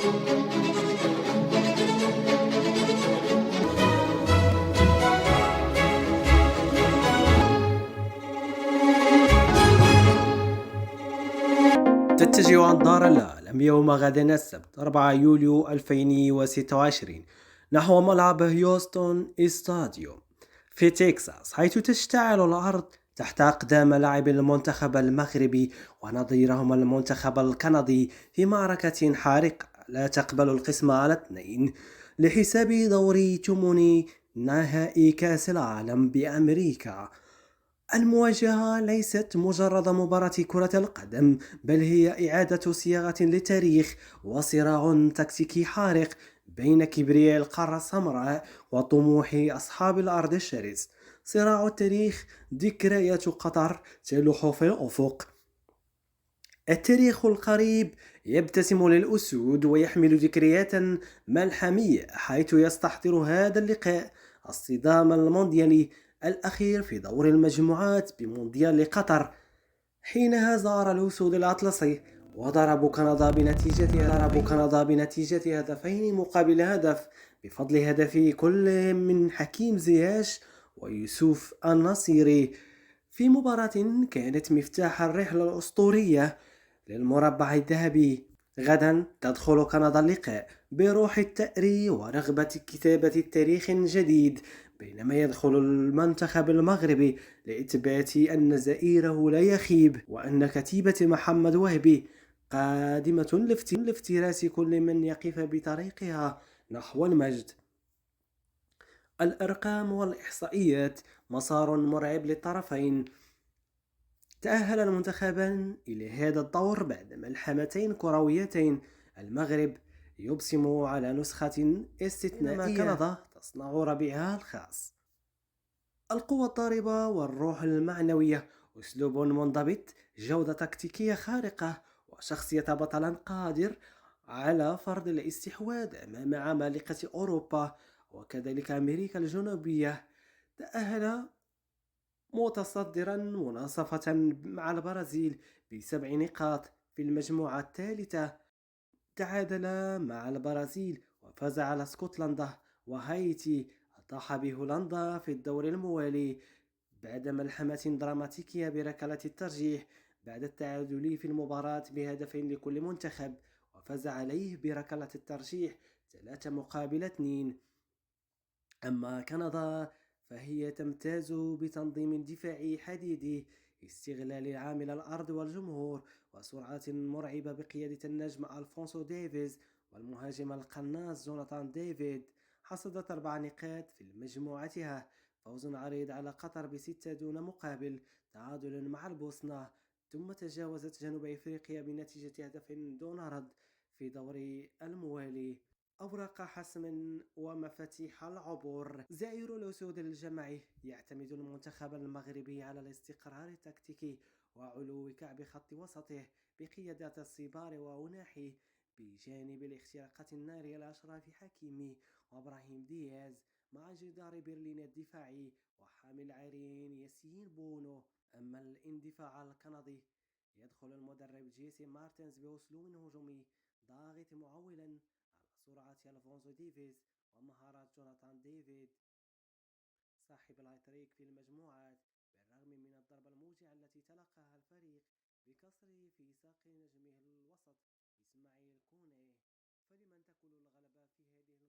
تتجه أنظار العالم يوم غد السبت 4 يوليو 2026 نحو ملعب هيوستن استاديوم في تكساس، حيث تشتعل الأرض تحت أقدام لاعبي المنتخب المغربي ونظيرهم المنتخب الكندي في معركة حارقة لا تقبل القسم على اثنين لحساب دور ثمن نهائي كأس العالم بأمريكا. المواجهة ليست مجرد مباراة كرة القدم، بل هي إعادة صياغة للتاريخ وصراع تكتيكي حارق بين كبرياء القارة السمراء وطموح أصحاب الأرض الشرس. صراع التاريخ، ذكريات قطر تلوح في الأفق. التاريخ القريب يبتسم للأسود ويحمل ذكريات ملحمية، حيث يستحضر هذا اللقاء الصدام المونديالي الأخير في دور المجموعات بمونديال قطر، حينها زار الأسود الأطلسي وضربوا كندا بنتيجة هدفين مقابل هدف، بفضل هدف كل من حكيم زياش ويوسف النصيري، في مباراة كانت مفتاح الرحلة الأسطورية للمربع الذهبي. غدا تدخل كندا اللقاء بروح التأري ورغبة كتابة تاريخ جديد، بينما يدخل المنتخب المغربي لإثبات أن زئيره لا يخيب، وأن كتيبة محمد وهبي قادمة لافتراس كل من يقف بطريقها نحو المجد. الأرقام والإحصائيات مسار مرعب للطرفين. تأهل المنتخبان إلى هذا الدور بعد ملحمتين كرويتين. المغرب يبصم على نسخة استثنائية، كندا تصنع ربيعها الخاص. القوة الضاربة والروح المعنوية، أسلوب منضبط، جودة تكتيكية خارقة، وشخصية بطل قادر على فرض الاستحواذ أمام عمالقة أوروبا وكذلك أمريكا الجنوبية. تأهل متصدرا مناصفة مع البرازيل ب7 نقاط في المجموعة الثالثة. تعادل مع البرازيل وفاز على اسكتلندا وهايتي. أطاح بهولندا في الدور الموالي بعد ملحمة دراماتيكية بركلة الترجيح بعد التعادل في المباراة بهدفين لكل منتخب، وفاز عليه بركلة الترجيح 3-2. أما كندا فهي تمتاز بتنظيم دفاعي حديدي، استغلال عامل الأرض والجمهور، وسرعة مرعبة بقيادة النجم ألفونسو ديفيز والمهاجم القناص جوناثان ديفيد. حصدت 4 نقاط في مجموعتها، فوز عريض على قطر ب6 دون مقابل، تعادل مع البوسنة، ثم تجاوزت جنوب إفريقيا بنتيجة هدف دون رد في دور الموالي. أوراق حسم ومفاتيح العبور. زائر الأسود الجمعي يعتمد المنتخب المغربي على الاستقرار التكتيكي وعلو كعب خط وسطه بقيادة الصبار وأوناحي، بجانب الاختراقات النارية لأشراف حكيمي وإبراهيم دياز، مع جدار برلين الدفاعي وحامل عرين ياسين بونو. أما الاندفاع الكندي يدخل المدرب جيسي مارتنز بأسلوب هجومي ضاغط، معولا على سرعة ألفونسو ديفيز ومهارات جوناثان ديفيد صاحب الهاتريك في المجموعات، بالرغم من الضربة الموجعة التي تلقاها الفريق بكسر في ساق نجمه الوسط إسماعيل كوني. فلمن تكون الغلبة في هذه